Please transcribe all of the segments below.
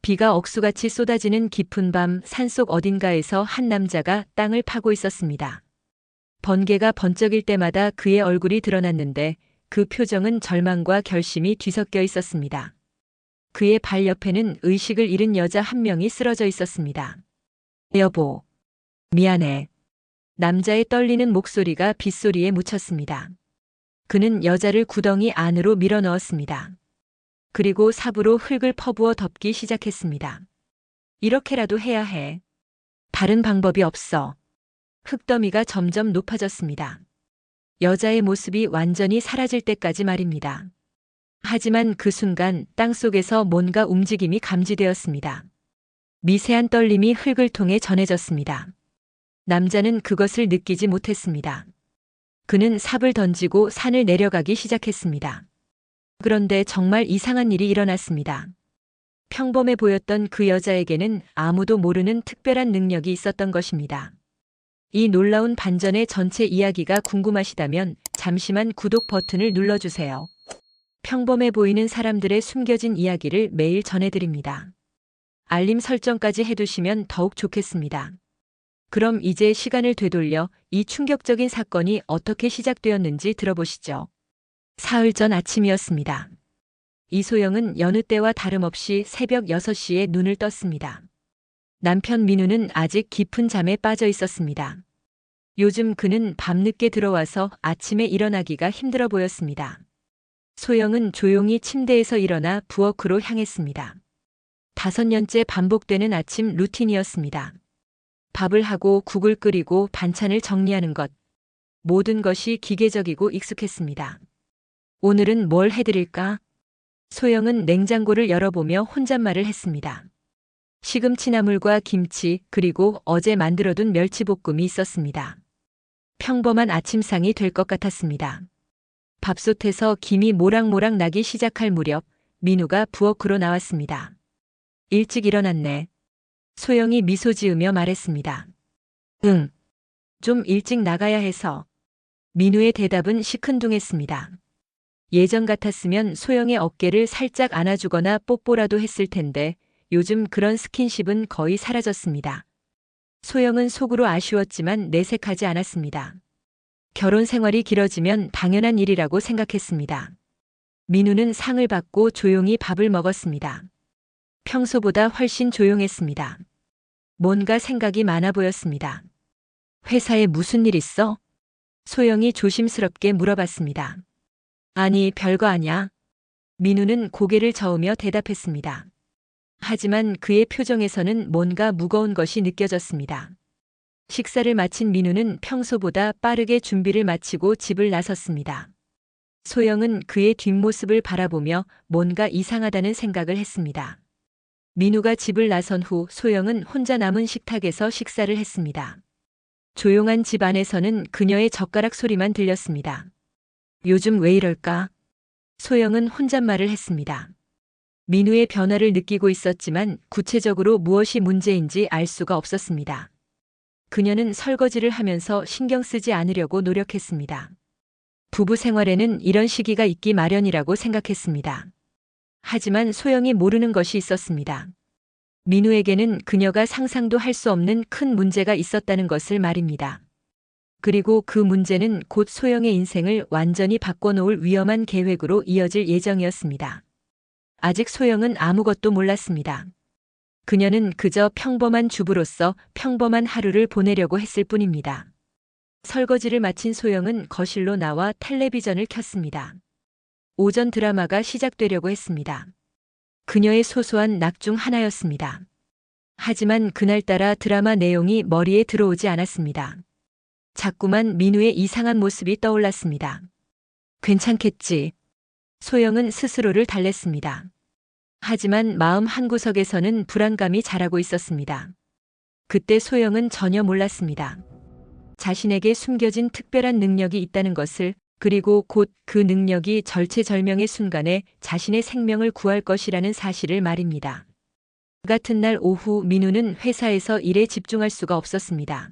비가 억수같이 쏟아지는 깊은 밤 산속 어딘가에서 한 남자가 땅을 파고 있었습니다. 번개가 번쩍일 때마다 그의 얼굴이 드러났는데 그 표정은 절망과 결심이 뒤섞여 있었습니다. 그의 발 옆에는 의식을 잃은 여자 한 명이 쓰러져 있었습니다. 여보, 미안해. 남자의 떨리는 목소리가 빗소리에 묻혔습니다. 그는 여자를 구덩이 안으로 밀어 넣었습니다. 그리고 삽으로 흙을 퍼부어 덮기 시작했습니다. 이렇게라도 해야 해. 다른 방법이 없어. 흙더미가 점점 높아졌습니다. 여자의 모습이 완전히 사라질 때까지 말입니다. 하지만 그 순간 땅속에서 뭔가 움직임이 감지되었습니다. 미세한 떨림이 흙을 통해 전해졌습니다. 남자는 그것을 느끼지 못했습니다. 그는 삽을 던지고 산을 내려가기 시작했습니다. 그런데 정말 이상한 일이 일어났습니다. 평범해 보였던 그 여자에게는 아무도 모르는 특별한 능력이 있었던 것입니다. 이 놀라운 반전의 전체 이야기가 궁금하시다면 잠시만 구독 버튼을 눌러주세요. 평범해 보이는 사람들의 숨겨진 이야기를 매일 전해드립니다. 알림 설정까지 해두시면 더욱 좋겠습니다. 그럼 이제 시간을 되돌려 이 충격적인 사건이 어떻게 시작되었는지 들어보시죠. 사흘 전 아침이었습니다. 이소영은 여느 때와 다름없이 새벽 6시에 눈을 떴습니다. 남편 민우는 아직 깊은 잠에 빠져 있었습니다. 요즘 그는 밤늦게 들어와서 아침에 일어나기가 힘들어 보였습니다. 소영은 조용히 침대에서 일어나 부엌으로 향했습니다. 5년째 반복되는 아침 루틴이었습니다. 밥을 하고 국을 끓이고 반찬을 정리하는 것. 모든 것이 기계적이고 익숙했습니다. 오늘은 뭘 해드릴까? 소영은 냉장고를 열어보며 혼잣말을 했습니다. 시금치나물과 김치 그리고 어제 만들어둔 멸치볶음이 있었습니다. 평범한 아침상이 될 것 같았습니다. 밥솥에서 김이 모락모락 나기 시작할 무렵 민우가 부엌으로 나왔습니다. 일찍 일어났네. 소영이 미소 지으며 말했습니다. 응. 좀 일찍 나가야 해서. 민우의 대답은 시큰둥했습니다. 예전 같았으면 소영의 어깨를 살짝 안아주거나 뽀뽀라도 했을 텐데 요즘 그런 스킨십은 거의 사라졌습니다. 소영은 속으로 아쉬웠지만 내색하지 않았습니다. 결혼 생활이 길어지면 당연한 일이라고 생각했습니다. 민우는 상을 받고 조용히 밥을 먹었습니다. 평소보다 훨씬 조용했습니다. 뭔가 생각이 많아 보였습니다. 회사에 무슨 일 있어? 소영이 조심스럽게 물어봤습니다. 아니, 별거 아냐. 민우는 고개를 저으며 대답했습니다. 하지만 그의 표정에서는 뭔가 무거운 것이 느껴졌습니다. 식사를 마친 민우는 평소보다 빠르게 준비를 마치고 집을 나섰습니다. 소영은 그의 뒷모습을 바라보며 뭔가 이상하다는 생각을 했습니다. 민우가 집을 나선 후 소영은 혼자 남은 식탁에서 식사를 했습니다. 조용한 집 안에서는 그녀의 젓가락 소리만 들렸습니다. 요즘 왜 이럴까? 소영은 혼잣말을 했습니다. 민우의 변화를 느끼고 있었지만 구체적으로 무엇이 문제인지 알 수가 없었습니다. 그녀는 설거지를 하면서 신경 쓰지 않으려고 노력했습니다. 부부 생활에는 이런 시기가 있기 마련이라고 생각했습니다. 하지만 소영이 모르는 것이 있었습니다. 민우에게는 그녀가 상상도 할 수 없는 큰 문제가 있었다는 것을 말입니다. 그리고 그 문제는 곧 소영의 인생을 완전히 바꿔놓을 위험한 계획으로 이어질 예정이었습니다. 아직 소영은 아무것도 몰랐습니다. 그녀는 그저 평범한 주부로서 평범한 하루를 보내려고 했을 뿐입니다. 설거지를 마친 소영은 거실로 나와 텔레비전을 켰습니다. 오전 드라마가 시작되려고 했습니다. 그녀의 소소한 낙 중 하나였습니다. 하지만 그날따라 드라마 내용이 머리에 들어오지 않았습니다. 자꾸만 민우의 이상한 모습이 떠올랐습니다. 괜찮겠지. 소영은 스스로를 달랬습니다. 하지만 마음 한구석에서는 불안감이 자라고 있었습니다. 그때 소영은 전혀 몰랐습니다. 자신에게 숨겨진 특별한 능력이 있다는 것을, 그리고 곧 그 능력이 절체절명의 순간에 자신의 생명을 구할 것이라는 사실을 말입니다. 그 같은 날 오후 민우는 회사에서 일에 집중할 수가 없었습니다.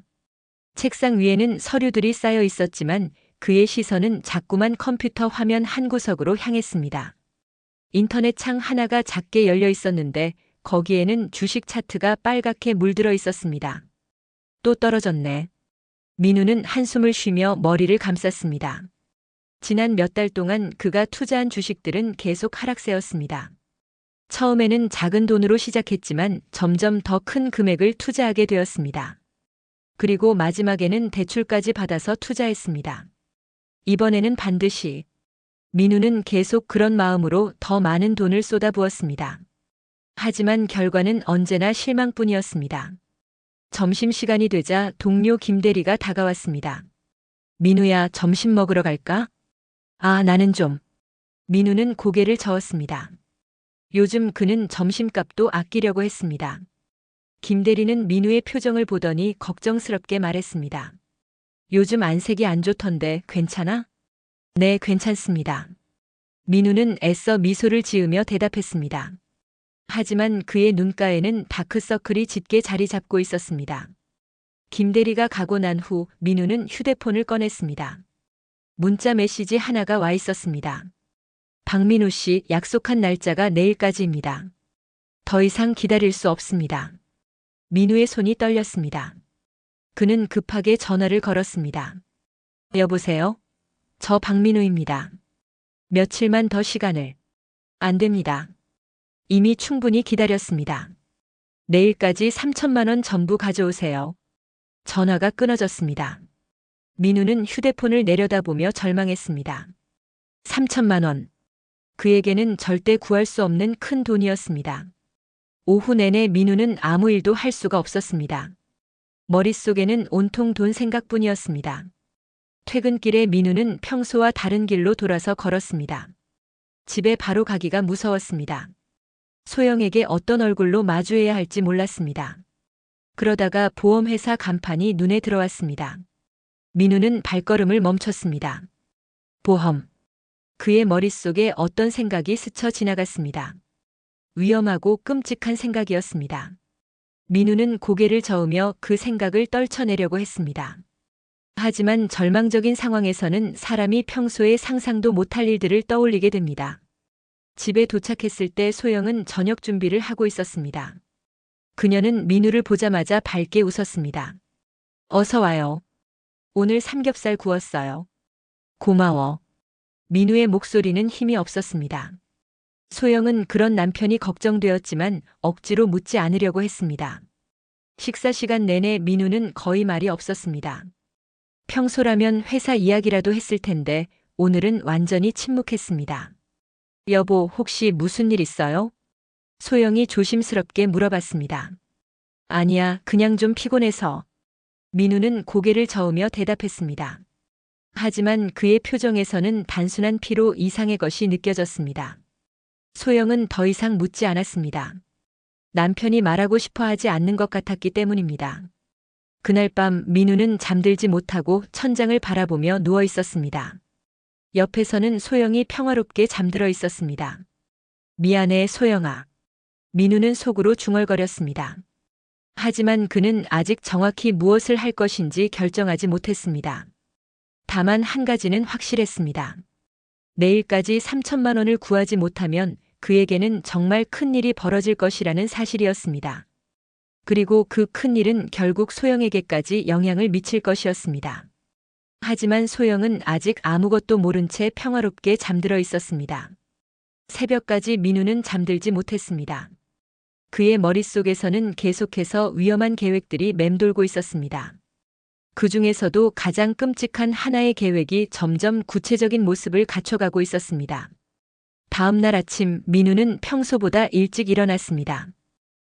책상 위에는 서류들이 쌓여 있었지만 그의 시선은 자꾸만 컴퓨터 화면 한 구석으로 향했습니다. 인터넷 창 하나가 작게 열려 있었는데 거기에는 주식 차트가 빨갛게 물들어 있었습니다. 또 떨어졌네. 민우는 한숨을 쉬며 머리를 감쌌습니다. 지난 몇 달 동안 그가 투자한 주식들은 계속 하락세였습니다. 처음에는 작은 돈으로 시작했지만 점점 더 큰 금액을 투자하게 되었습니다. 그리고 마지막에는 대출까지 받아서 투자했습니다. 이번에는 반드시. 민우는 계속 그런 마음으로 더 많은 돈을 쏟아부었습니다. 하지만 결과는 언제나 실망뿐이었습니다. 점심시간이 되자 동료 김대리가 다가왔습니다. 민우야, 점심 먹으러 갈까? 아, 나는 좀. 민우는 고개를 저었습니다. 요즘 그는 점심값도 아끼려고 했습니다. 김대리는 민우의 표정을 보더니 걱정스럽게 말했습니다. 요즘 안색이 안 좋던데 괜찮아? 네, 괜찮습니다. 민우는 애써 미소를 지으며 대답했습니다. 하지만 그의 눈가에는 다크서클이 짙게 자리 잡고 있었습니다. 김대리가 가고 난 후 민우는 휴대폰을 꺼냈습니다. 문자 메시지 하나가 와 있었습니다. 박민우 씨, 약속한 날짜가 내일까지입니다. 더 이상 기다릴 수 없습니다. 민우의 손이 떨렸습니다. 그는 급하게 전화를 걸었습니다. 여보세요? 저 박민우입니다. 며칠만 더 시간을. 안 됩니다. 이미 충분히 기다렸습니다. 내일까지 3천만 원 전부 가져오세요. 전화가 끊어졌습니다. 민우는 휴대폰을 내려다보며 절망했습니다. 3천만 원. 그에게는 절대 구할 수 없는 큰 돈이었습니다. 오후 내내 민우는 아무 일도 할 수가 없었습니다. 머릿속에는 온통 돈 생각뿐이었습니다. 퇴근길에 민우는 평소와 다른 길로 돌아서 걸었습니다. 집에 바로 가기가 무서웠습니다. 소영에게 어떤 얼굴로 마주해야 할지 몰랐습니다. 그러다가 보험회사 간판이 눈에 들어왔습니다. 민우는 발걸음을 멈췄습니다. 보험. 그의 머릿속에 어떤 생각이 스쳐 지나갔습니다. 위험하고 끔찍한 생각이었습니다. 민우는 고개를 저으며 그 생각을 떨쳐내려고 했습니다. 하지만 절망적인 상황에서는 사람이 평소에 상상도 못할 일들을 떠올리게 됩니다. 집에 도착했을 때 소영은 저녁 준비를 하고 있었습니다. 그녀는 민우를 보자마자 밝게 웃었습니다. 어서 와요. 오늘 삼겹살 구웠어요. 고마워. 민우의 목소리는 힘이 없었습니다. 소영은 그런 남편이 걱정되었지만 억지로 묻지 않으려고 했습니다. 식사 시간 내내 민우는 거의 말이 없었습니다. 평소라면 회사 이야기라도 했을 텐데 오늘은 완전히 침묵했습니다. 여보, 혹시 무슨 일 있어요? 소영이 조심스럽게 물어봤습니다. 아니야, 그냥 좀 피곤해서. 민우는 고개를 저으며 대답했습니다. 하지만 그의 표정에서는 단순한 피로 이상의 것이 느껴졌습니다. 소영은 더 이상 묻지 않았습니다. 남편이 말하고 싶어 하지 않는 것 같았기 때문입니다. 그날 밤 민우는 잠들지 못하고 천장을 바라보며 누워 있었습니다. 옆에서는 소영이 평화롭게 잠들어 있었습니다. 미안해, 소영아. 민우는 속으로 중얼거렸습니다. 하지만 그는 아직 정확히 무엇을 할 것인지 결정하지 못했습니다. 다만 한 가지는 확실했습니다. 내일까지 3천만 원을 구하지 못하면 그에게는 정말 큰 일이 벌어질 것이라는 사실이었습니다. 그리고 그 큰 일은 결국 소영에게까지 영향을 미칠 것이었습니다. 하지만 소영은 아직 아무것도 모른 채 평화롭게 잠들어 있었습니다. 새벽까지 민우는 잠들지 못했습니다. 그의 머릿속에서는 계속해서 위험한 계획들이 맴돌고 있었습니다. 그 중에서도 가장 끔찍한 하나의 계획이 점점 구체적인 모습을 갖춰가고 있었습니다. 다음 날 아침 민우는 평소보다 일찍 일어났습니다.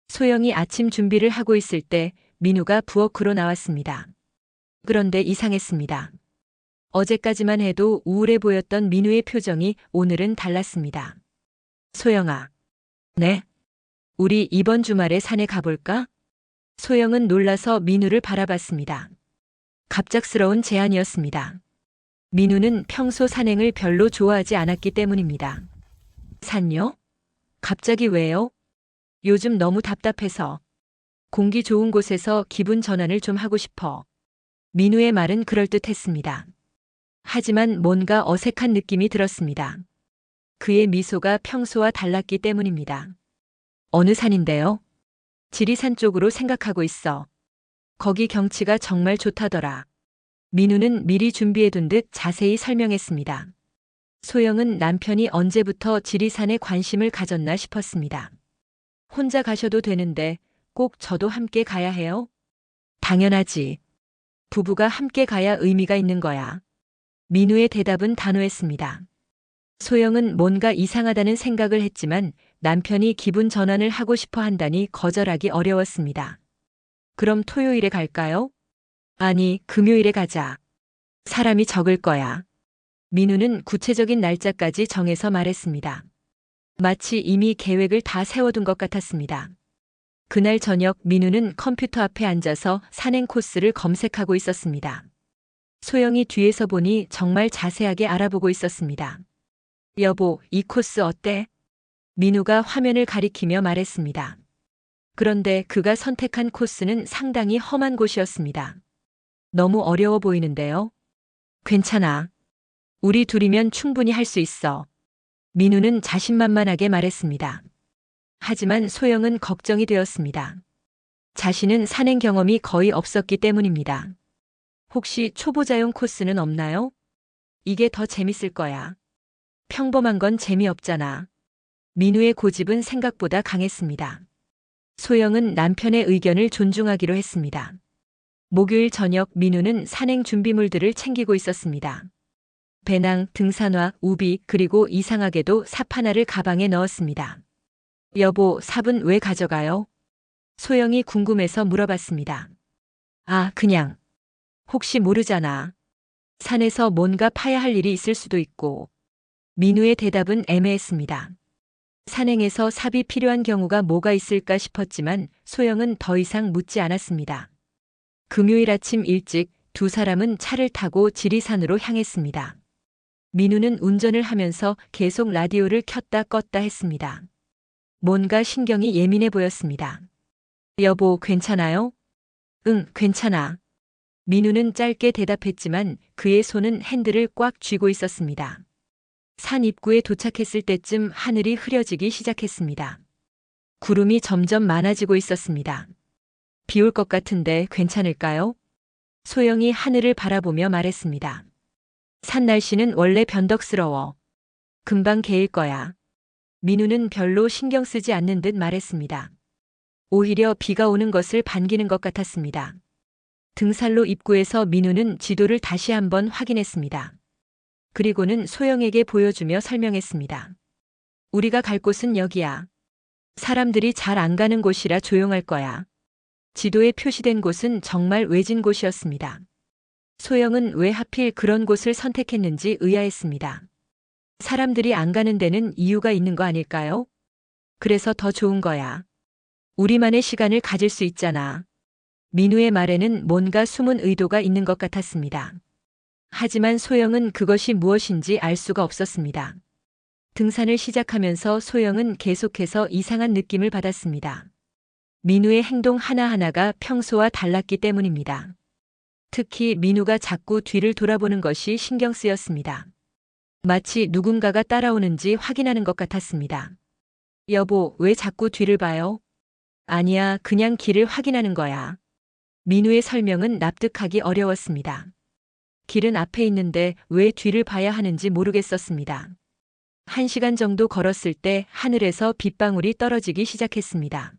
소영이 아침 준비를 하고 있을 때 민우가 부엌으로 나왔습니다. 그런데 이상했습니다. 어제까지만 해도 우울해 보였던 민우의 표정이 오늘은 달랐습니다. 소영아. 네? 우리 이번 주말에 산에 가볼까? 소영은 놀라서 민우를 바라봤습니다. 갑작스러운 제안이었습니다. 민우는 평소 산행을 별로 좋아하지 않았기 때문입니다. 산요? 갑자기 왜요? 요즘 너무 답답해서. 공기 좋은 곳에서 기분 전환을 좀 하고 싶어. 민우의 말은 그럴듯했습니다. 하지만 뭔가 어색한 느낌이 들었습니다. 그의 미소가 평소와 달랐기 때문입니다. 어느 산인데요? 지리산 쪽으로 생각하고 있어. 거기 경치가 정말 좋다더라. 민우는 미리 준비해둔 듯 자세히 설명했습니다. 소영은 남편이 언제부터 지리산에 관심을 가졌나 싶었습니다. 혼자 가셔도 되는데 꼭 저도 함께 가야 해요? 당연하지. 부부가 함께 가야 의미가 있는 거야. 민우의 대답은 단호했습니다. 소영은 뭔가 이상하다는 생각을 했지만 남편이 기분 전환을 하고 싶어 한다니 거절하기 어려웠습니다. 그럼 토요일에 갈까요? 아니, 금요일에 가자. 사람이 적을 거야. 민우는 구체적인 날짜까지 정해서 말했습니다. 마치 이미 계획을 다 세워둔 것 같았습니다. 그날 저녁 민우는 컴퓨터 앞에 앉아서 산행 코스를 검색하고 있었습니다. 소영이 뒤에서 보니 정말 자세하게 알아보고 있었습니다. 여보, 이 코스 어때? 민우가 화면을 가리키며 말했습니다. 그런데 그가 선택한 코스는 상당히 험한 곳이었습니다. 너무 어려워 보이는데요? 괜찮아. 우리 둘이면 충분히 할 수 있어. 민우는 자신만만하게 말했습니다. 하지만 소영은 걱정이 되었습니다. 자신은 산행 경험이 거의 없었기 때문입니다. 혹시 초보자용 코스는 없나요? 이게 더 재밌을 거야. 평범한 건 재미없잖아. 민우의 고집은 생각보다 강했습니다. 소영은 남편의 의견을 존중하기로 했습니다. 목요일 저녁 민우는 산행 준비물들을 챙기고 있었습니다. 배낭, 등산화, 우비, 그리고 이상하게도 삽 하나를 가방에 넣었습니다. 여보, 삽은 왜 가져가요? 소영이 궁금해서 물어봤습니다. 아, 그냥. 혹시 모르잖아. 산에서 뭔가 파야 할 일이 있을 수도 있고. 민우의 대답은 애매했습니다. 산행에서 삽이 필요한 경우가 뭐가 있을까 싶었지만 소영은 더 이상 묻지 않았습니다. 금요일 아침 일찍 두 사람은 차를 타고 지리산으로 향했습니다. 민우는 운전을 하면서 계속 라디오를 켰다 껐다 했습니다. 뭔가 신경이 예민해 보였습니다. 여보, 괜찮아요? 응, 괜찮아. 민우는 짧게 대답했지만 그의 손은 핸들을 꽉 쥐고 있었습니다. 산 입구에 도착했을 때쯤 하늘이 흐려지기 시작했습니다. 구름이 점점 많아지고 있었습니다. 비 올 것 같은데 괜찮을까요? 소영이 하늘을 바라보며 말했습니다. 산 날씨는 원래 변덕스러워. 금방 개일 거야. 민우는 별로 신경 쓰지 않는 듯 말했습니다. 오히려 비가 오는 것을 반기는 것 같았습니다. 등산로 입구에서 민우는 지도를 다시 한번 확인했습니다. 그리고는 소영에게 보여주며 설명했습니다. 우리가 갈 곳은 여기야. 사람들이 잘 안 가는 곳이라 조용할 거야. 지도에 표시된 곳은 정말 외진 곳이었습니다. 소영은 왜 하필 그런 곳을 선택했는지 의아했습니다. 사람들이 안 가는 데는 이유가 있는 거 아닐까요? 그래서 더 좋은 거야. 우리만의 시간을 가질 수 있잖아. 민우의 말에는 뭔가 숨은 의도가 있는 것 같았습니다. 하지만 소영은 그것이 무엇인지 알 수가 없었습니다. 등산을 시작하면서 소영은 계속해서 이상한 느낌을 받았습니다. 민우의 행동 하나하나가 평소와 달랐기 때문입니다. 특히 민우가 자꾸 뒤를 돌아보는 것이 신경 쓰였습니다. 마치 누군가가 따라오는지 확인하는 것 같았습니다. 여보, 왜 자꾸 뒤를 봐요? 아니야, 그냥 길을 확인하는 거야. 민우의 설명은 납득하기 어려웠습니다. 길은 앞에 있는데 왜 뒤를 봐야 하는지 모르겠었습니다. 1시간 정도 걸었을 때 하늘에서 빗방울이 떨어지기 시작했습니다.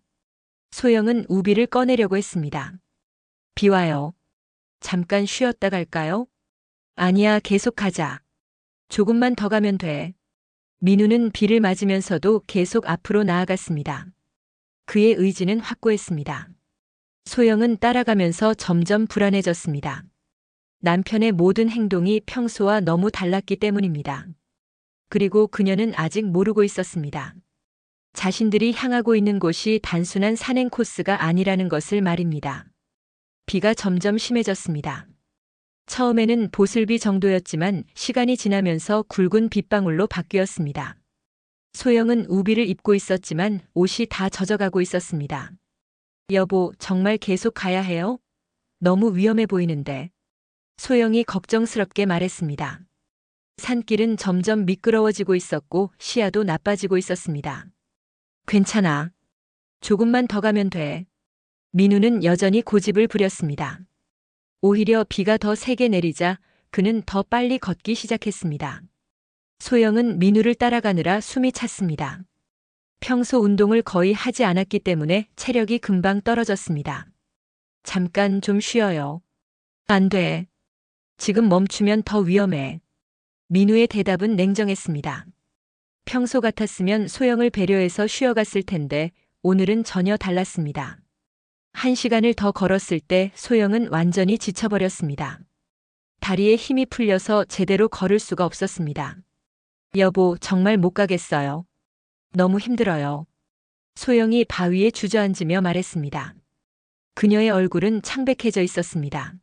소영은 우비를 꺼내려고 했습니다. 비 와요. 잠깐 쉬었다 갈까요? 아니야, 계속 가자. 조금만 더 가면 돼. 민우는 비를 맞으면서도 계속 앞으로 나아갔습니다. 그의 의지는 확고했습니다. 소영은 따라가면서 점점 불안해졌습니다. 남편의 모든 행동이 평소와 너무 달랐기 때문입니다. 그리고 그녀는 아직 모르고 있었습니다. 자신들이 향하고 있는 곳이 단순한 산행 코스가 아니라는 것을 말입니다. 비가 점점 심해졌습니다. 처음에는 보슬비 정도였지만 시간이 지나면서 굵은 빗방울로 바뀌었습니다. 소영은 우비를 입고 있었지만 옷이 다 젖어가고 있었습니다. 여보, 정말 계속 가야 해요? 너무 위험해 보이는데. 소영이 걱정스럽게 말했습니다. 산길은 점점 미끄러워지고 있었고 시야도 나빠지고 있었습니다. 괜찮아. 조금만 더 가면 돼. 민우는 여전히 고집을 부렸습니다. 오히려 비가 더 세게 내리자 그는 더 빨리 걷기 시작했습니다. 소영은 민우를 따라가느라 숨이 찼습니다. 평소 운동을 거의 하지 않았기 때문에 체력이 금방 떨어졌습니다. 잠깐 좀 쉬어요. 안 돼. 지금 멈추면 더 위험해. 민우의 대답은 냉정했습니다. 평소 같았으면 소영을 배려해서 쉬어갔을 텐데 오늘은 전혀 달랐습니다. 1시간을 더 걸었을 때 소영은 완전히 지쳐버렸습니다. 다리에 힘이 풀려서 제대로 걸을 수가 없었습니다. 여보, 정말 못 가겠어요. 너무 힘들어요. 소영이 바위에 주저앉으며 말했습니다. 그녀의 얼굴은 창백해져 있었습니다.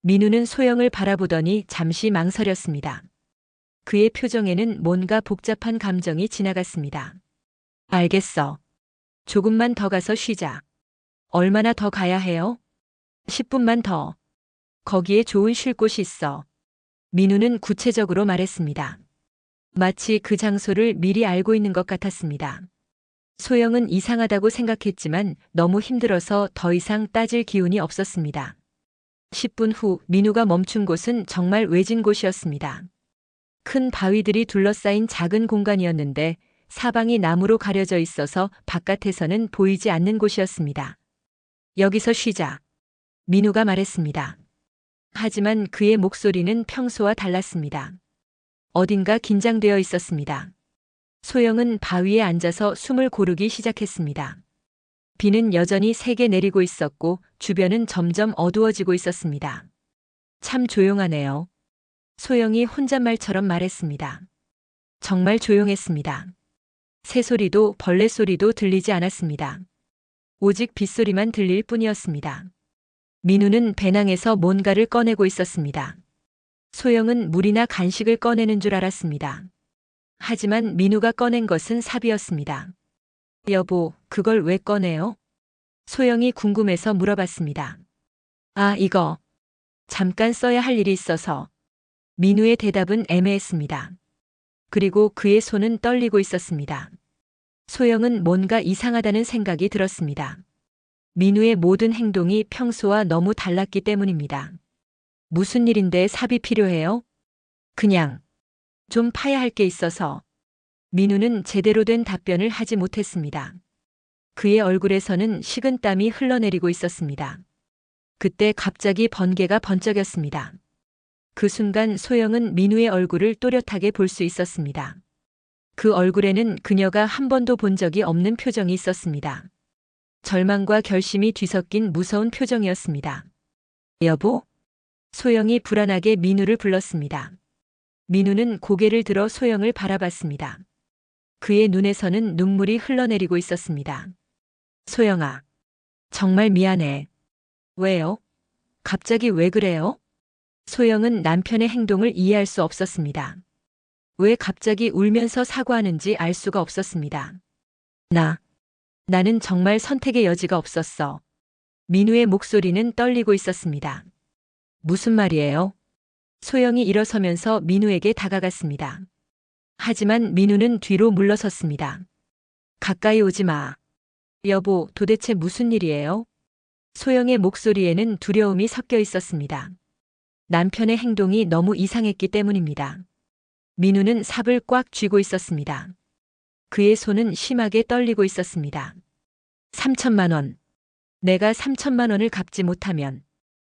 민우는 소영을 바라보더니 잠시 망설였습니다. 그의 표정에는 뭔가 복잡한 감정이 지나갔습니다. 알겠어. 조금만 더 가서 쉬자. 얼마나 더 가야 해요? 10분만 더. 거기에 좋은 쉴 곳이 있어. 민우는 구체적으로 말했습니다. 마치 그 장소를 미리 알고 있는 것 같았습니다. 소영은 이상하다고 생각했지만 너무 힘들어서 더 이상 따질 기운이 없었습니다. 10분 후 민우가 멈춘 곳은 정말 외진 곳이었습니다. 큰 바위들이 둘러싸인 작은 공간이었는데 사방이 나무로 가려져 있어서 바깥에서는 보이지 않는 곳이었습니다. 여기서 쉬자. 민우가 말했습니다. 하지만 그의 목소리는 평소와 달랐습니다. 어딘가 긴장되어 있었습니다. 소영은 바위에 앉아서 숨을 고르기 시작했습니다. 비는 여전히 세게 내리고 있었고 주변은 점점 어두워지고 있었습니다. 참 조용하네요. 소영이 혼잣말처럼 말했습니다. 정말 조용했습니다. 새소리도 벌레 소리도 들리지 않았습니다. 오직 빗소리만 들릴 뿐이었습니다. 민우는 배낭에서 뭔가를 꺼내고 있었습니다. 소영은 물이나 간식을 꺼내는 줄 알았습니다. 하지만 민우가 꺼낸 것은 삽이었습니다. 여보, 그걸 왜 꺼내요? 소영이 궁금해서 물어봤습니다. 아, 이거. 잠깐 써야 할 일이 있어서. 민우의 대답은 애매했습니다. 그리고 그의 손은 떨리고 있었습니다. 소영은 뭔가 이상하다는 생각이 들었습니다. 민우의 모든 행동이 평소와 너무 달랐기 때문입니다. 무슨 일인데 삽이 필요해요? 그냥 좀 파야 할 게 있어서. 민우는 제대로 된 답변을 하지 못했습니다. 그의 얼굴에서는 식은땀이 흘러내리고 있었습니다. 그때 갑자기 번개가 번쩍였습니다. 그 순간 소영은 민우의 얼굴을 또렷하게 볼 수 있었습니다. 그 얼굴에는 그녀가 한 번도 본 적이 없는 표정이 있었습니다. 절망과 결심이 뒤섞인 무서운 표정이었습니다. 여보? 소영이 불안하게 민우를 불렀습니다. 민우는 고개를 들어 소영을 바라봤습니다. 그의 눈에서는 눈물이 흘러내리고 있었습니다. 소영아, 정말 미안해. 왜요? 갑자기 왜 그래요? 소영은 남편의 행동을 이해할 수 없었습니다. 왜 갑자기 울면서 사과하는지 알 수가 없었습니다. 나는 정말 선택의 여지가 없었어. 민우의 목소리는 떨리고 있었습니다. 무슨 말이에요? 소영이 일어서면서 민우에게 다가갔습니다. 하지만 민우는 뒤로 물러섰습니다. 가까이 오지 마. 여보, 도대체 무슨 일이에요? 소영의 목소리에는 두려움이 섞여 있었습니다. 남편의 행동이 너무 이상했기 때문입니다. 민우는 삽을 꽉 쥐고 있었습니다. 그의 손은 심하게 떨리고 있었습니다. 3천만 원. 내가 3천만 원을 갚지 못하면.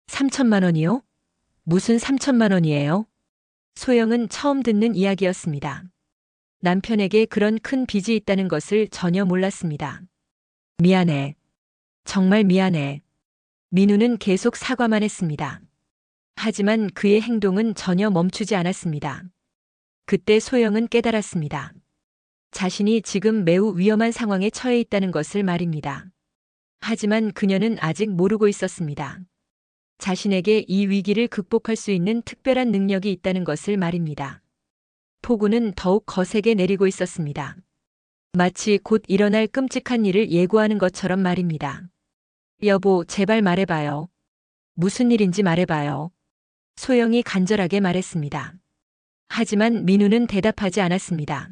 3천만 원이요? 무슨 3천만 원이에요? 소영은 처음 듣는 이야기였습니다. 남편에게 그런 큰 빚이 있다는 것을 전혀 몰랐습니다. 미안해. 정말 미안해. 민우는 계속 사과만 했습니다. 하지만 그의 행동은 전혀 멈추지 않았습니다. 그때 소영은 깨달았습니다. 자신이 지금 매우 위험한 상황에 처해 있다는 것을 말입니다. 하지만 그녀는 아직 모르고 있었습니다. 자신에게 이 위기를 극복할 수 있는 특별한 능력이 있다는 것을 말입니다. 폭우는 더욱 거세게 내리고 있었습니다. 마치 곧 일어날 끔찍한 일을 예고하는 것처럼 말입니다. 여보, 제발 말해봐요. 무슨 일인지 말해봐요. 소영이 간절하게 말했습니다. 하지만 민우는 대답하지 않았습니다.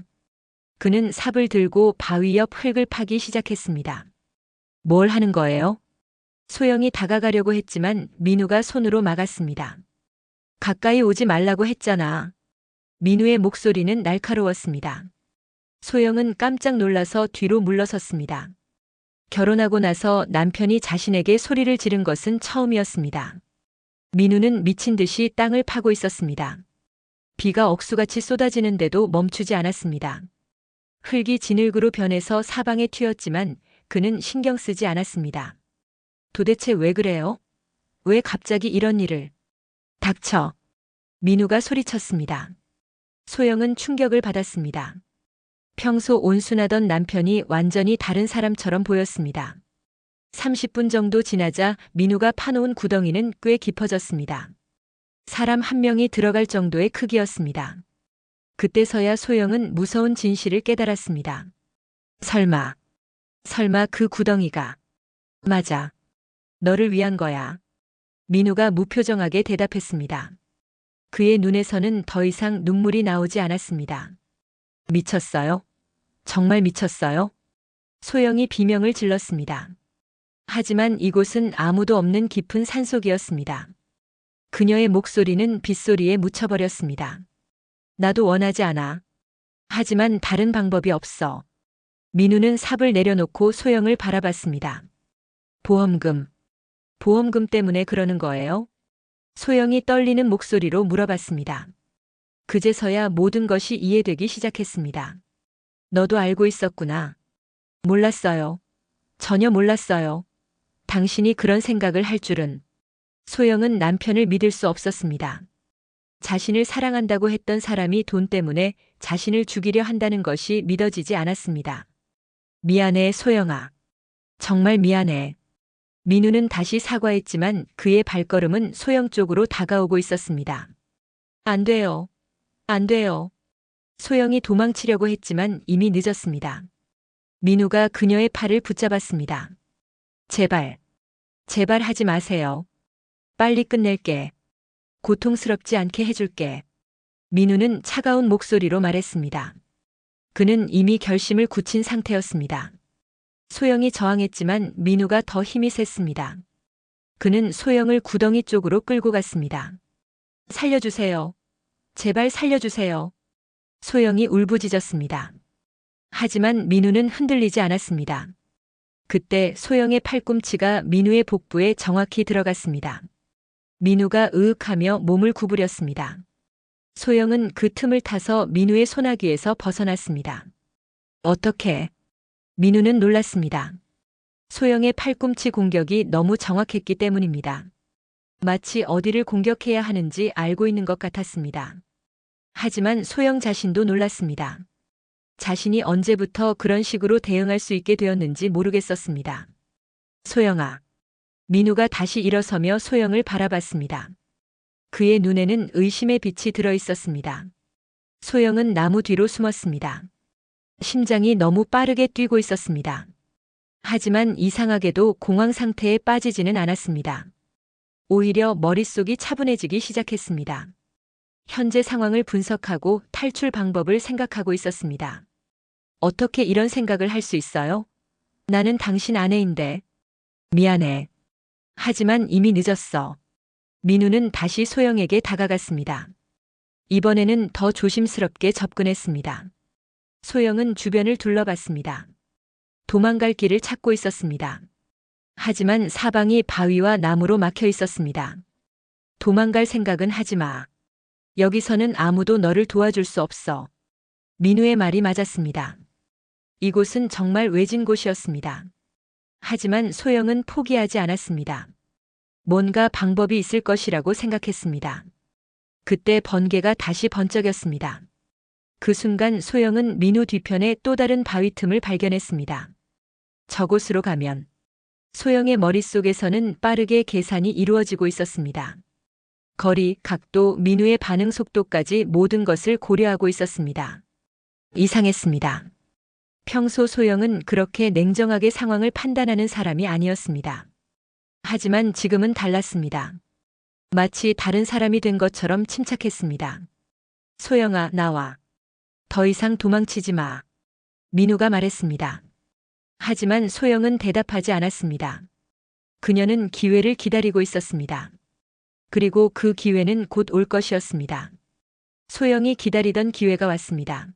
그는 삽을 들고 바위 옆 흙을 파기 시작했습니다. 뭘 하는 거예요? 소영이 다가가려고 했지만 민우가 손으로 막았습니다. 가까이 오지 말라고 했잖아. 민우의 목소리는 날카로웠습니다. 소영은 깜짝 놀라서 뒤로 물러섰습니다. 결혼하고 나서 남편이 자신에게 소리를 지른 것은 처음이었습니다. 민우는 미친 듯이 땅을 파고 있었습니다. 비가 억수같이 쏟아지는데도 멈추지 않았습니다. 흙이 진흙으로 변해서 사방에 튀었지만 그는 신경 쓰지 않았습니다. 도대체 왜 그래요? 왜 갑자기 이런 일을? 닥쳐. 민우가 소리쳤습니다. 소영은 충격을 받았습니다. 평소 온순하던 남편이 완전히 다른 사람처럼 보였습니다. 30분 정도 지나자 민우가 파놓은 구덩이는 꽤 깊어졌습니다. 사람 한 명이 들어갈 정도의 크기였습니다. 그때서야 소영은 무서운 진실을 깨달았습니다. 설마 그 구덩이가. 맞아. 너를 위한 거야. 민우가 무표정하게 대답했습니다. 그의 눈에서는 더 이상 눈물이 나오지 않았습니다. 미쳤어요? 정말 미쳤어요? 소영이 비명을 질렀습니다. 하지만 이곳은 아무도 없는 깊은 산속이었습니다. 그녀의 목소리는 빗소리에 묻혀버렸습니다. 나도 원하지 않아. 하지만 다른 방법이 없어. 민우는 삽을 내려놓고 소영을 바라봤습니다. 보험금 때문에 그러는 거예요? 소영이 떨리는 목소리로 물어봤습니다. 그제서야 모든 것이 이해되기 시작했습니다. 너도 알고 있었구나. 몰랐어요. 전혀 몰랐어요. 당신이 그런 생각을 할 줄은. 소영은 남편을 믿을 수 없었습니다. 자신을 사랑한다고 했던 사람이 돈 때문에 자신을 죽이려 한다는 것이 믿어지지 않았습니다. 미안해, 소영아. 정말 미안해. 민우는 다시 사과했지만 그의 발걸음은 소영 쪽으로 다가오고 있었습니다. 안 돼요. 안 돼요. 소영이 도망치려고 했지만 이미 늦었습니다. 민우가 그녀의 팔을 붙잡았습니다. 제발 하지 마세요. 빨리 끝낼게. 고통스럽지 않게 해줄게. 민우는 차가운 목소리로 말했습니다. 그는 이미 결심을 굳힌 상태였습니다. 소영이 저항했지만 민우가 더 힘이 셌습니다. 그는 소영을 구덩이 쪽으로 끌고 갔습니다. 살려주세요. 제발 살려주세요. 소영이 울부짖었습니다. 하지만 민우는 흔들리지 않았습니다. 그때 소영의 팔꿈치가 민우의 복부에 정확히 들어갔습니다. 민우가 으윽하며 몸을 구부렸습니다. 소영은 그 틈을 타서 민우의 소나기에서 벗어났습니다. 어떻게? 민우는 놀랐습니다. 소영의 팔꿈치 공격이 너무 정확했기 때문입니다. 마치 어디를 공격해야 하는지 알고 있는 것 같았습니다. 하지만 소영 자신도 놀랐습니다. 자신이 언제부터 그런 식으로 대응할 수 있게 되었는지 모르겠었습니다. 소영아. 민우가 다시 일어서며 소영을 바라봤습니다. 그의 눈에는 의심의 빛이 들어 있었습니다. 소영은 나무 뒤로 숨었습니다. 심장이 너무 빠르게 뛰고 있었습니다. 하지만 이상하게도 공황 상태에 빠지지는 않았습니다. 오히려 머릿속이 차분해지기 시작했습니다. 현재 상황을 분석하고 탈출 방법을 생각하고 있었습니다. 어떻게 이런 생각을 할 수 있어요? 나는 당신 아내인데. 미안해. 하지만 이미 늦었어. 민우는 다시 소영에게 다가갔습니다. 이번에는 더 조심스럽게 접근했습니다. 소영은 주변을 둘러봤습니다. 도망갈 길을 찾고 있었습니다. 하지만 사방이 바위와 나무로 막혀 있었습니다. 도망갈 생각은 하지 마. 여기서는 아무도 너를 도와줄 수 없어. 민우의 말이 맞았습니다. 이곳은 정말 외진 곳이었습니다. 하지만 소영은 포기하지 않았습니다. 뭔가 방법이 있을 것이라고 생각했습니다. 그때 번개가 다시 번쩍였습니다. 그 순간 소영은 민우 뒤편에 또 다른 바위 틈을 발견했습니다. 저곳으로 가면. 소영의 머릿속에서는 빠르게 계산이 이루어지고 있었습니다. 거리, 각도, 민우의 반응 속도까지 모든 것을 고려하고 있었습니다. 이상했습니다. 평소 소영은 그렇게 냉정하게 상황을 판단하는 사람이 아니었습니다. 하지만 지금은 달랐습니다. 마치 다른 사람이 된 것처럼 침착했습니다. 소영아, 나와. 더 이상 도망치지 마. 민우가 말했습니다. 하지만 소영은 대답하지 않았습니다. 그녀는 기회를 기다리고 있었습니다. 그리고 그 기회는 곧 올 것이었습니다. 소영이 기다리던 기회가 왔습니다.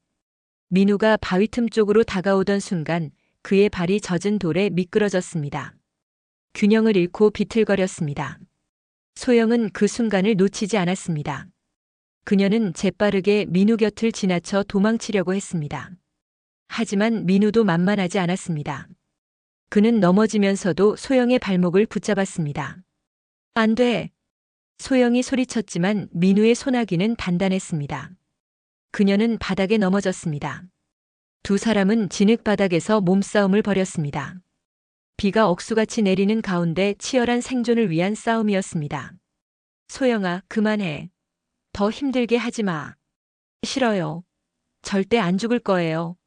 민우가 바위 틈 쪽으로 다가오던 순간 그의 발이 젖은 돌에 미끄러졌습니다. 균형을 잃고 비틀거렸습니다. 소영은 그 순간을 놓치지 않았습니다. 그녀는 재빠르게 민우 곁을 지나쳐 도망치려고 했습니다. 하지만 민우도 만만하지 않았습니다. 그는 넘어지면서도 소영의 발목을 붙잡았습니다. 안 돼! 소영이 소리쳤지만 민우의 소나기는 단단했습니다. 그녀는 바닥에 넘어졌습니다. 두 사람은 진흙바닥에서 몸싸움을 벌였습니다. 비가 억수같이 내리는 가운데 치열한 생존을 위한 싸움이었습니다. 소영아, 그만해. 더 힘들게 하지 마. 싫어요. 절대 안 죽을 거예요.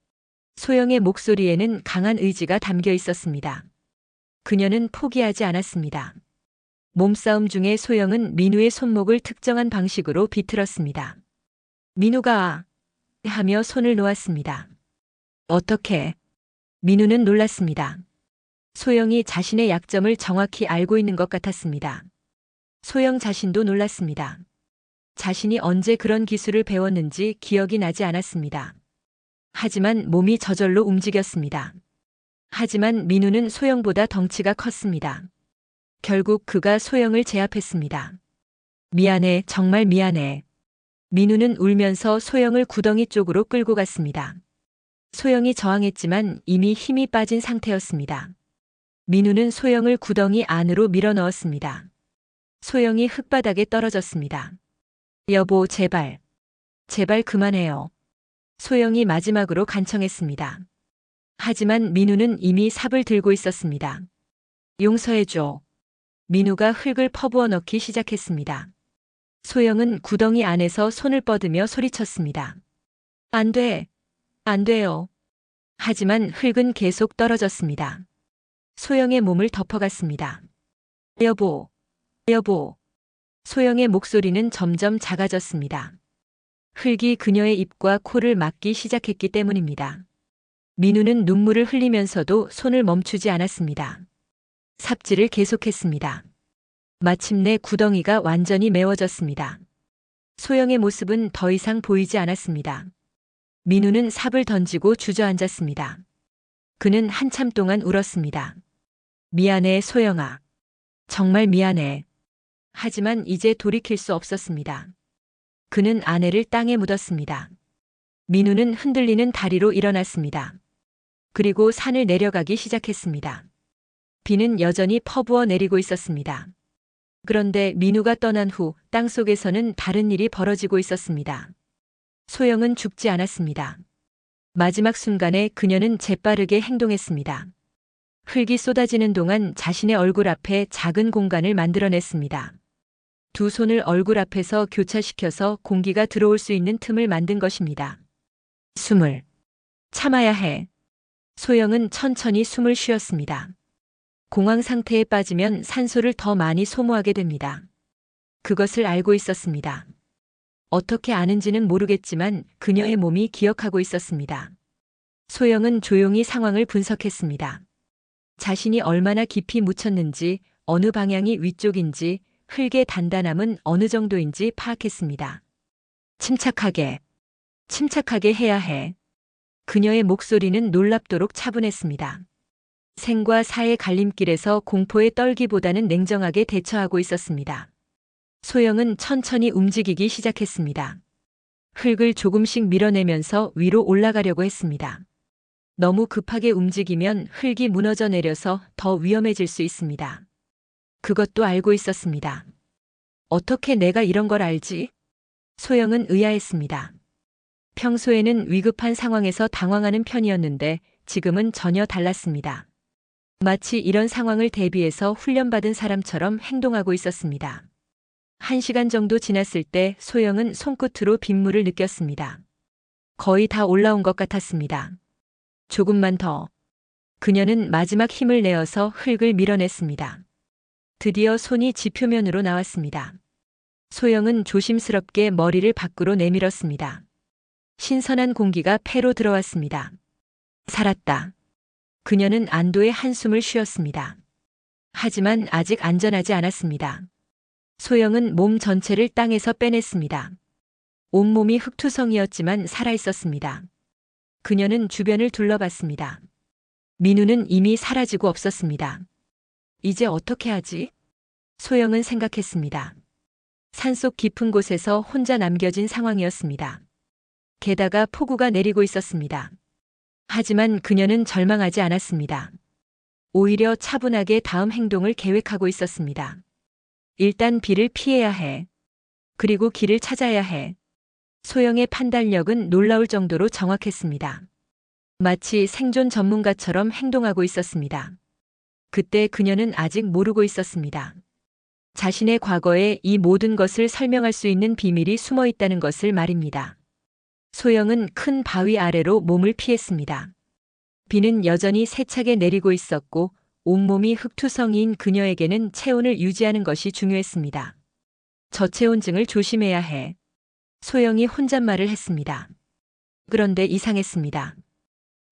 소영의 목소리에는 강한 의지가 담겨 있었습니다. 그녀는 포기하지 않았습니다. 몸싸움 중에 소영은 민우의 손목을 특정한 방식으로 비틀었습니다. 민우가 하며 손을 놓았습니다. 어떻게? 민우는 놀랐습니다. 소영이 자신의 약점을 정확히 알고 있는 것 같았습니다. 소영 자신도 놀랐습니다. 자신이 언제 그런 기술을 배웠는지 기억이 나지 않았습니다. 하지만 몸이 저절로 움직였습니다. 하지만 민우는 소영보다 덩치가 컸습니다. 결국 그가 소영을 제압했습니다. 미안해, 정말 미안해. 민우는 울면서 소영을 구덩이 쪽으로 끌고 갔습니다. 소영이 저항했지만 이미 힘이 빠진 상태였습니다. 민우는 소영을 구덩이 안으로 밀어 넣었습니다. 소영이 흙바닥에 떨어졌습니다. 여보, 제발. 제발 그만해요. 소영이 마지막으로 간청했습니다. 하지만 민우는 이미 삽을 들고 있었습니다. 용서해줘. 민우가 흙을 퍼부어 넣기 시작했습니다. 소영은 구덩이 안에서 손을 뻗으며 소리쳤습니다. 안 돼. 안 돼요. 하지만 흙은 계속 떨어졌습니다. 소영의 몸을 덮어갔습니다. 여보. 여보. 소영의 목소리는 점점 작아졌습니다. 흙이 그녀의 입과 코를 막기 시작했기 때문입니다. 민우는 눈물을 흘리면서도 손을 멈추지 않았습니다. 삽질을 계속했습니다. 마침내 구덩이가 완전히 메워졌습니다. 소영의 모습은 더 이상 보이지 않았습니다. 민우는 삽을 던지고 주저앉았습니다. 그는 한참 동안 울었습니다. 미안해, 소영아. 정말 미안해. 하지만 이제 돌이킬 수 없었습니다. 그는 아내를 땅에 묻었습니다. 민우는 흔들리는 다리로 일어났습니다. 그리고 산을 내려가기 시작했습니다. 비는 여전히 퍼부어 내리고 있었습니다. 그런데 민우가 떠난 후 땅속에서는 다른 일이 벌어지고 있었습니다. 소영은 죽지 않았습니다. 마지막 순간에 그녀는 재빠르게 행동했습니다. 흙이 쏟아지는 동안 자신의 얼굴 앞에 작은 공간을 만들어냈습니다. 두 손을 얼굴 앞에서 교차시켜서 공기가 들어올 수 있는 틈을 만든 것입니다. 숨을 참아야 해. 소영은 천천히 숨을 쉬었습니다. 공황 상태에 빠지면 산소를 더 많이 소모하게 됩니다. 그것을 알고 있었습니다. 어떻게 아는지는 모르겠지만 그녀의 몸이 기억하고 있었습니다. 소영은 조용히 상황을 분석했습니다. 자신이 얼마나 깊이 묻혔는지, 어느 방향이 위쪽인지, 흙의 단단함은 어느 정도인지 파악했습니다. 침착하게 해야 해. 그녀의 목소리는 놀랍도록 차분했습니다. 생과 사의 갈림길에서 공포에 떨기보다는 냉정하게 대처하고 있었습니다. 소영은 천천히 움직이기 시작했습니다. 흙을 조금씩 밀어내면서 위로 올라가려고 했습니다. 너무 급하게 움직이면 흙이 무너져 내려서 더 위험해질 수 있습니다. 그것도 알고 있었습니다. 어떻게 내가 이런 걸 알지? 소영은 의아했습니다. 평소에는 위급한 상황에서 당황하는 편이었는데 지금은 전혀 달랐습니다. 마치 이런 상황을 대비해서 훈련받은 사람처럼 행동하고 있었습니다. 1시간 정도 지났을 때 소영은 손끝으로 빗물을 느꼈습니다. 거의 다 올라온 것 같았습니다. 조금만 더. 그녀는 마지막 힘을 내어서 흙을 밀어냈습니다. 드디어 손이 지표면으로 나왔습니다. 소영은 조심스럽게 머리를 밖으로 내밀었습니다. 신선한 공기가 폐로 들어왔습니다. 살았다. 그녀는 안도의 한숨을 쉬었습니다. 하지만 아직 안전하지 않았습니다. 소영은 몸 전체를 땅에서 빼냈습니다. 온몸이 흙투성이었지만 살아있었습니다. 그녀는 주변을 둘러봤습니다. 민우는 이미 사라지고 없었습니다. 이제 어떻게 하지? 소영은 생각했습니다. 산속 깊은 곳에서 혼자 남겨진 상황이었습니다. 게다가 폭우가 내리고 있었습니다. 하지만 그녀는 절망하지 않았습니다. 오히려 차분하게 다음 행동을 계획하고 있었습니다. 일단 비를 피해야 해. 그리고 길을 찾아야 해. 소영의 판단력은 놀라울 정도로 정확했습니다. 마치 생존 전문가처럼 행동하고 있었습니다. 그때 그녀는 아직 모르고 있었습니다. 자신의 과거에 이 모든 것을 설명할 수 있는 비밀이 숨어 있다는 것을 말입니다. 소영은 큰 바위 아래로 몸을 피했습니다. 비는 여전히 세차게 내리고 있었고 온몸이 흙투성이인 그녀에게는 체온을 유지하는 것이 중요했습니다. 저체온증을 조심해야 해. 소영이 혼잣말을 했습니다. 그런데 이상했습니다.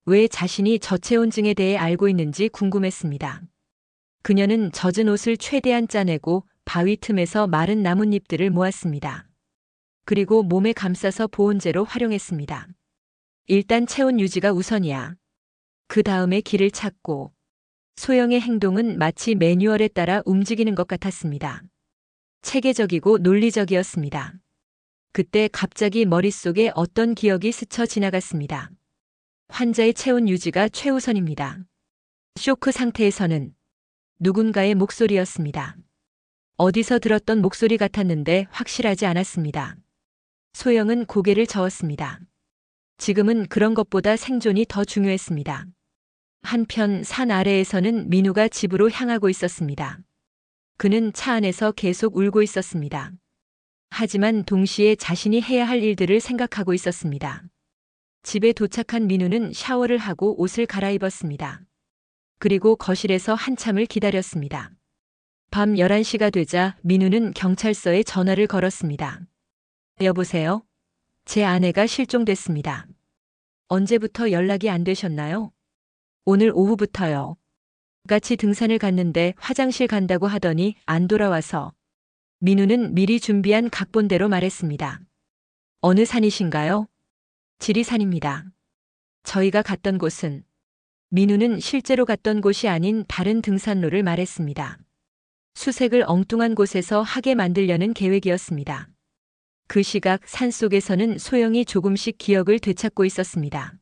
왜 자신이 저체온증에 대해 알고 있는지 궁금했습니다. 그녀는 젖은 옷을 최대한 짜내고 바위 틈에서 마른 나뭇잎들을 모았습니다. 그리고 몸에 감싸서 보온재로 활용했습니다. 일단 체온 유지가 우선이야. 그 다음에 길을 찾고. 소영의 행동은 마치 매뉴얼에 따라 움직이는 것 같았습니다. 체계적이고 논리적이었습니다. 그때 갑자기 머릿속에 어떤 기억이 스쳐 지나갔습니다. 환자의 체온 유지가 최우선입니다. 쇼크 상태에서는 누군가의 목소리였습니다. 어디서 들었던 목소리 같았는데 확실하지 않았습니다. 소영은 고개를 저었습니다. 지금은 그런 것보다 생존이 더 중요했습니다. 한편 산 아래에서는 민우가 집으로 향하고 있었습니다. 그는 차 안에서 계속 울고 있었습니다. 하지만 동시에 자신이 해야 할 일들을 생각하고 있었습니다. 집에 도착한 민우는 샤워를 하고 옷을 갈아입었습니다. 그리고 거실에서 한참을 기다렸습니다. 밤 11시가 되자 민우는 경찰서에 전화를 걸었습니다. 여보세요? 제 아내가 실종됐습니다. 언제부터 연락이 안 되셨나요? 오늘 오후부터요. 같이 등산을 갔는데 화장실 간다고 하더니 안 돌아와서. 민우는 미리 준비한 각본대로 말했습니다. 어느 산이신가요? 지리산입니다. 저희가 갔던 곳은. 민우는 실제로 갔던 곳이 아닌 다른 등산로를 말했습니다. 수색을 엉뚱한 곳에서 하게 만들려는 계획이었습니다. 그 시각 산속에서는 소영이 조금씩 기억을 되찾고 있었습니다.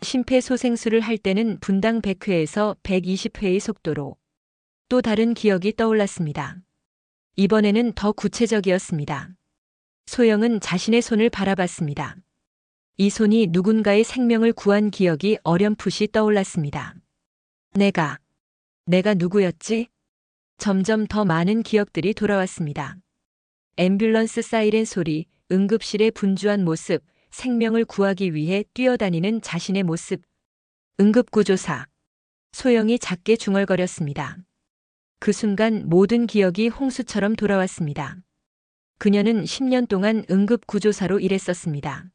심폐소생술을 할 때는 분당 100회에서 120회의 속도로. 또 다른 기억이 떠올랐습니다. 이번에는 더 구체적이었습니다. 소영은 자신의 손을 바라봤습니다. 이 손이 누군가의 생명을 구한 기억이 어렴풋이 떠올랐습니다. 내가 누구였지? 점점 더 많은 기억들이 돌아왔습니다. 앰뷸런스 사이렌 소리, 응급실의 분주한 모습, 생명을 구하기 위해 뛰어다니는 자신의 모습. 응급구조사. 소영이 작게 중얼거렸습니다. 그 순간 모든 기억이 홍수처럼 돌아왔습니다. 그녀는 10년 동안 응급구조사로 일했었습니다.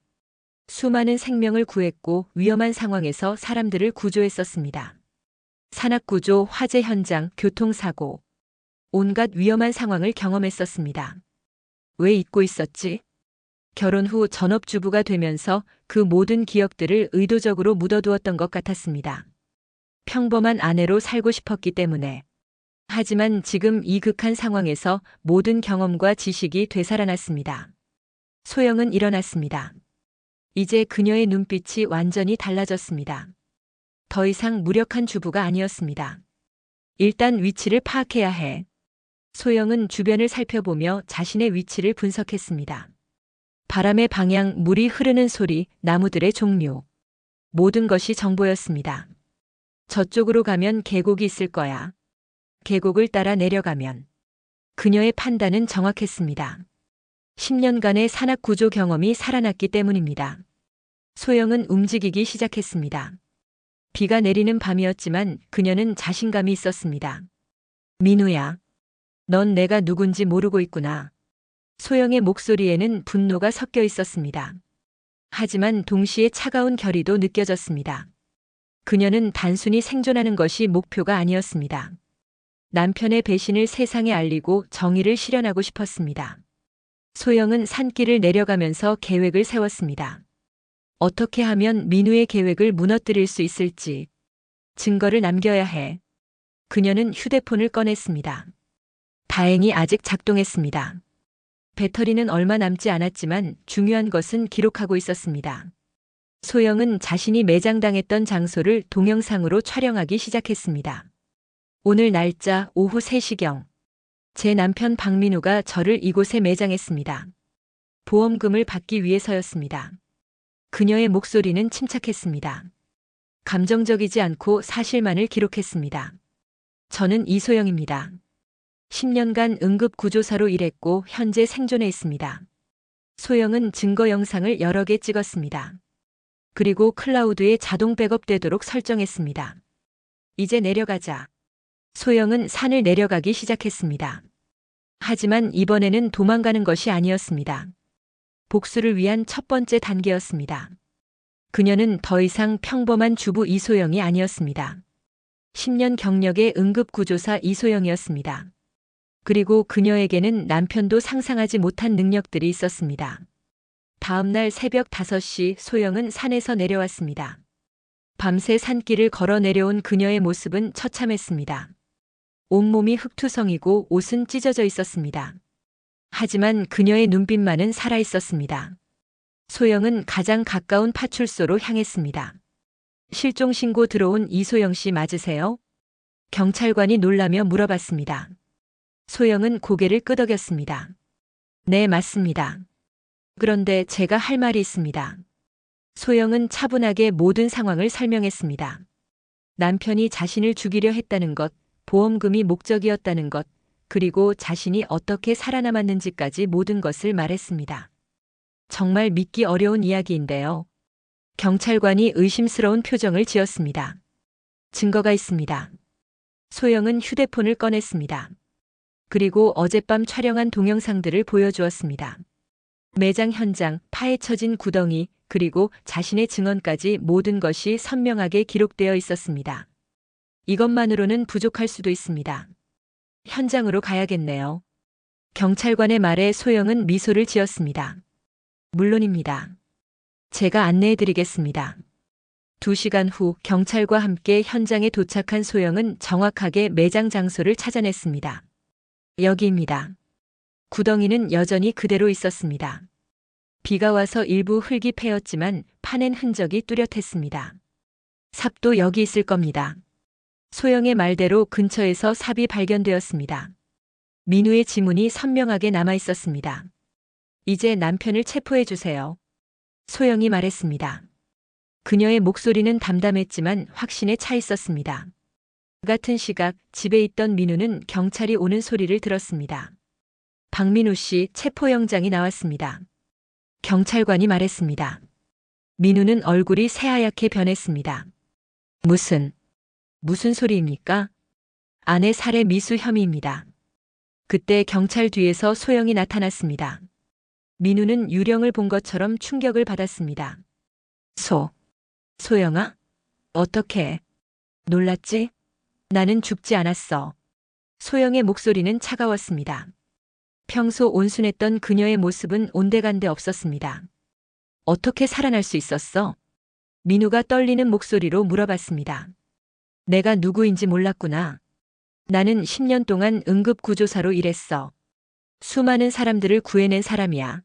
수많은 생명을 구했고 위험한 상황에서 사람들을 구조했었습니다. 산악구조, 화재 현장, 교통사고. 온갖 위험한 상황을 경험했었습니다. 왜 잊고 있었지? 결혼 후 전업주부가 되면서 그 모든 기억들을 의도적으로 묻어두었던 것 같았습니다. 평범한 아내로 살고 싶었기 때문에. 하지만 지금 이 극한 상황에서 모든 경험과 지식이 되살아났습니다. 소영은 일어났습니다. 이제 그녀의 눈빛이 완전히 달라졌습니다. 더 이상 무력한 주부가 아니었습니다. 일단 위치를 파악해야 해. 소영은 주변을 살펴보며 자신의 위치를 분석했습니다. 바람의 방향, 물이 흐르는 소리, 나무들의 종류. 모든 것이 정보였습니다. 저쪽으로 가면 계곡이 있을 거야. 계곡을 따라 내려가면. 그녀의 판단은 정확했습니다. 10년간의 산악구조 경험이 살아났기 때문입니다. 소영은 움직이기 시작했습니다. 비가 내리는 밤이었지만 그녀는 자신감이 있었습니다. 민우야, 넌 내가 누군지 모르고 있구나. 소영의 목소리에는 분노가 섞여 있었습니다. 하지만 동시에 차가운 결의도 느껴졌습니다. 그녀는 단순히 생존하는 것이 목표가 아니었습니다. 남편의 배신을 세상에 알리고 정의를 실현하고 싶었습니다. 소영은 산길을 내려가면서 계획을 세웠습니다. 어떻게 하면 민우의 계획을 무너뜨릴 수 있을지 증거를 남겨야 해. 그녀는 휴대폰을 꺼냈습니다. 다행히 아직 작동했습니다. 배터리는 얼마 남지 않았지만 중요한 것은 기록하고 있었습니다. 소영은 자신이 매장당했던 장소를 동영상으로 촬영하기 시작했습니다. 오늘 날짜 오후 3시경. 제 남편 박민우가 저를 이곳에 매장했습니다. 보험금을 받기 위해서였습니다. 그녀의 목소리는 침착했습니다. 감정적이지 않고 사실만을 기록했습니다. 저는 이소영입니다. 10년간 응급구조사로 일했고 현재 생존해 있습니다. 소영은 증거 영상을 여러 개 찍었습니다. 그리고 클라우드에 자동 백업되도록 설정했습니다. 이제 내려가자. 소영은 산을 내려가기 시작했습니다. 하지만 이번에는 도망가는 것이 아니었습니다. 복수를 위한 첫 번째 단계였습니다. 그녀는 더 이상 평범한 주부 이소영이 아니었습니다. 10년 경력의 응급구조사 이소영이었습니다. 그리고 그녀에게는 남편도 상상하지 못한 능력들이 있었습니다. 다음 날 새벽 5시 소영은 산에서 내려왔습니다. 밤새 산길을 걸어 내려온 그녀의 모습은 처참했습니다. 온몸이 흙투성이고 옷은 찢어져 있었습니다. 하지만 그녀의 눈빛만은 살아 있었습니다. 소영은 가장 가까운 파출소로 향했습니다. 실종 신고 들어온 이소영 씨 맞으세요? 경찰관이 놀라며 물어봤습니다. 소영은 고개를 끄덕였습니다. 네, 맞습니다. 그런데 제가 할 말이 있습니다. 소영은 차분하게 모든 상황을 설명했습니다. 남편이 자신을 죽이려 했다는 것, 보험금이 목적이었다는 것, 그리고 자신이 어떻게 살아남았는지까지 모든 것을 말했습니다. 정말 믿기 어려운 이야기인데요. 경찰관이 의심스러운 표정을 지었습니다. 증거가 있습니다. 소영은 휴대폰을 꺼냈습니다. 그리고 어젯밤 촬영한 동영상들을 보여주었습니다. 매장 현장, 파헤쳐진 구덩이, 그리고 자신의 증언까지 모든 것이 선명하게 기록되어 있었습니다. 이것만으로는 부족할 수도 있습니다. 현장으로 가야겠네요. 경찰관의 말에 소영은 미소를 지었습니다. 물론입니다. 제가 안내해드리겠습니다. 2시간 후 경찰과 함께 현장에 도착한 소영은 정확하게 매장 장소를 찾아냈습니다. 여기입니다. 구덩이는 여전히 그대로 있었습니다. 비가 와서 일부 흙이 패였지만 파낸 흔적이 뚜렷했습니다. 삽도 여기 있을 겁니다. 소영의 말대로 근처에서 삽이 발견되었습니다. 민우의 지문이 선명하게 남아 있었습니다. 이제 남편을 체포해 주세요. 소영이 말했습니다. 그녀의 목소리는 담담했지만 확신에 차 있었습니다. 같은 시각 집에 있던 민우는 경찰이 오는 소리를 들었습니다. 박민우 씨 체포영장이 나왔습니다. 경찰관이 말했습니다. 민우는 얼굴이 새하얗게 변했습니다. 무슨 소리입니까? 아내 살해 미수 혐의입니다. 그때 경찰 뒤에서 소영이 나타났습니다. 민우는 유령을 본 것처럼 충격을 받았습니다. 소영아? 어떻게? 놀랐지? 나는 죽지 않았어. 소영의 목소리는 차가웠습니다. 평소 온순했던 그녀의 모습은 온데간데 없었습니다. 어떻게 살아날 수 있었어? 민우가 떨리는 목소리로 물어봤습니다. 내가 누구인지 몰랐구나. 나는 10년 동안 응급구조사로 일했어. 수많은 사람들을 구해낸 사람이야.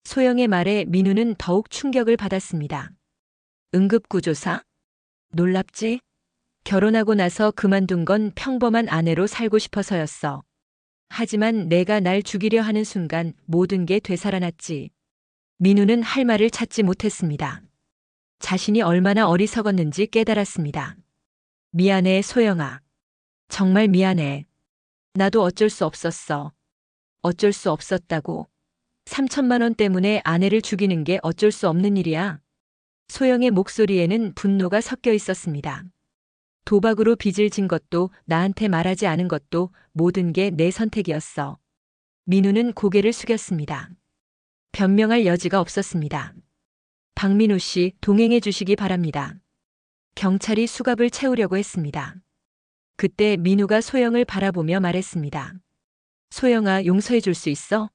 소영의 말에 민우는 더욱 충격을 받았습니다. 응급구조사? 놀랍지? 결혼하고 나서 그만둔 건 평범한 아내로 살고 싶어서였어. 하지만 내가 날 죽이려 하는 순간 모든 게 되살아났지. 민우는 할 말을 찾지 못했습니다. 자신이 얼마나 어리석었는지 깨달았습니다. 미안해, 소영아. 정말 미안해. 나도 어쩔 수 없었어. 어쩔 수 없었다고. 3천만 원 때문에 아내를 죽이는 게 어쩔 수 없는 일이야. 소영의 목소리에는 분노가 섞여 있었습니다. 도박으로 빚을 진 것도 나한테 말하지 않은 것도 모든 게 내 선택이었어. 민우는 고개를 숙였습니다. 변명할 여지가 없었습니다. 박민우 씨, 동행해 주시기 바랍니다. 경찰이 수갑을 채우려고 했습니다. 그때 민우가 소영을 바라보며 말했습니다. 소영아, 용서해 줄 수 있어?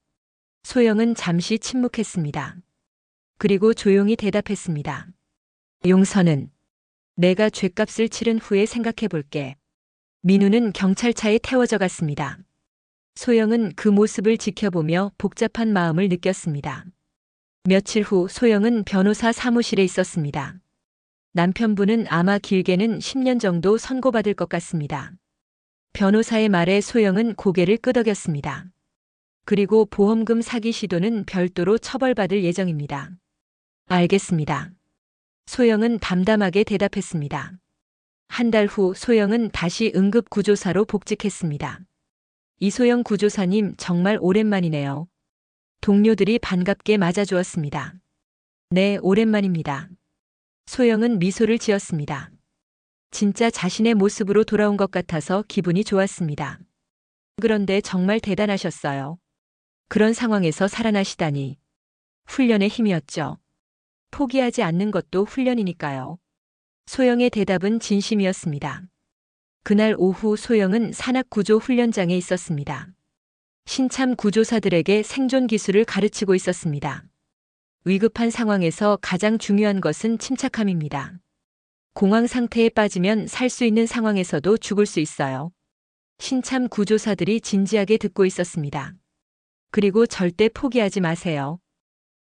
소영은 잠시 침묵했습니다. 그리고 조용히 대답했습니다. 용서는 내가 죗값을 치른 후에 생각해 볼게. 민우는 경찰차에 태워져 갔습니다. 소영은 그 모습을 지켜보며 복잡한 마음을 느꼈습니다. 며칠 후 소영은 변호사 사무실에 있었습니다. 남편분은 아마 길게는 10년 정도 선고받을 것 같습니다. 변호사의 말에 소영은 고개를 끄덕였습니다. 그리고 보험금 사기 시도는 별도로 처벌받을 예정입니다. 알겠습니다. 소영은 담담하게 대답했습니다. 한 달 후 소영은 다시 응급구조사로 복직했습니다. 이소영 구조사님, 정말 오랜만이네요. 동료들이 반갑게 맞아주었습니다. 네, 오랜만입니다. 소영은 미소를 지었습니다. 진짜 자신의 모습으로 돌아온 것 같아서 기분이 좋았습니다. 그런데 정말 대단하셨어요. 그런 상황에서 살아나시다니. 훈련의 힘이었죠. 포기하지 않는 것도 훈련이니까요. 소영의 대답은 진심이었습니다. 그날 오후 소영은 산악구조 훈련장에 있었습니다. 신참 구조사들에게 생존 기술을 가르치고 있었습니다. 위급한 상황에서 가장 중요한 것은 침착함입니다. 공황 상태에 빠지면 살 수 있는 상황에서도 죽을 수 있어요. 신참 구조사들이 진지하게 듣고 있었습니다. 그리고 절대 포기하지 마세요.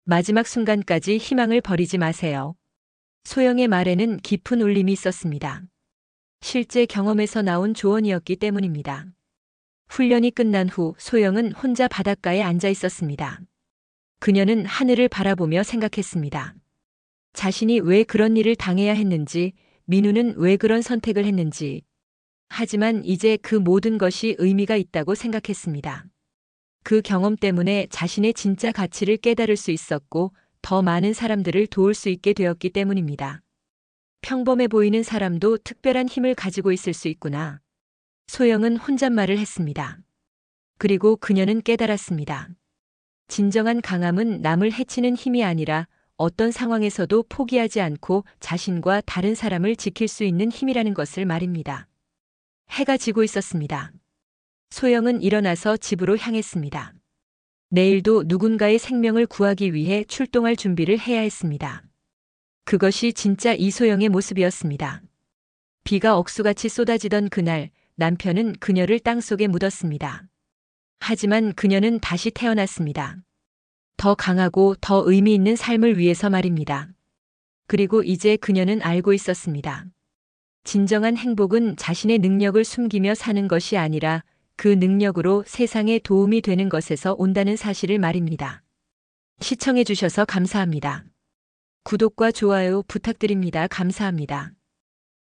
마지막 순간까지 희망을 버리지 마세요. 소영의 말에는 깊은 울림이 있었습니다. 실제 경험에서 나온 조언이었기 때문입니다. 훈련이 끝난 후 소영은 혼자 바닷가에 앉아 있었습니다. 그녀는 하늘을 바라보며 생각했습니다. 자신이 왜 그런 일을 당해야 했는지, 민우는 왜 그런 선택을 했는지. 하지만 이제 그 모든 것이 의미가 있다고 생각했습니다. 그 경험 때문에 자신의 진짜 가치를 깨달을 수 있었고 더 많은 사람들을 도울 수 있게 되었기 때문입니다. 평범해 보이는 사람도 특별한 힘을 가지고 있을 수 있구나. 소영은 혼잣말을 했습니다. 그리고 그녀는 깨달았습니다. 진정한 강함은 남을 해치는 힘이 아니라 어떤 상황에서도 포기하지 않고 자신과 다른 사람을 지킬 수 있는 힘이라는 것을 말입니다. 해가 지고 있었습니다. 소영은 일어나서 집으로 향했습니다. 내일도 누군가의 생명을 구하기 위해 출동할 준비를 해야 했습니다. 그것이 진짜 이소영의 모습이었습니다. 비가 억수같이 쏟아지던 그날, 남편은 그녀를 땅속에 묻었습니다. 하지만 그녀는 다시 태어났습니다. 더 강하고 더 의미 있는 삶을 위해서 말입니다. 그리고 이제 그녀는 알고 있었습니다. 진정한 행복은 자신의 능력을 숨기며 사는 것이 아니라 그 능력으로 세상에 도움이 되는 것에서 온다는 사실을 말입니다. 시청해 주셔서 감사합니다. 구독과 좋아요 부탁드립니다. 감사합니다.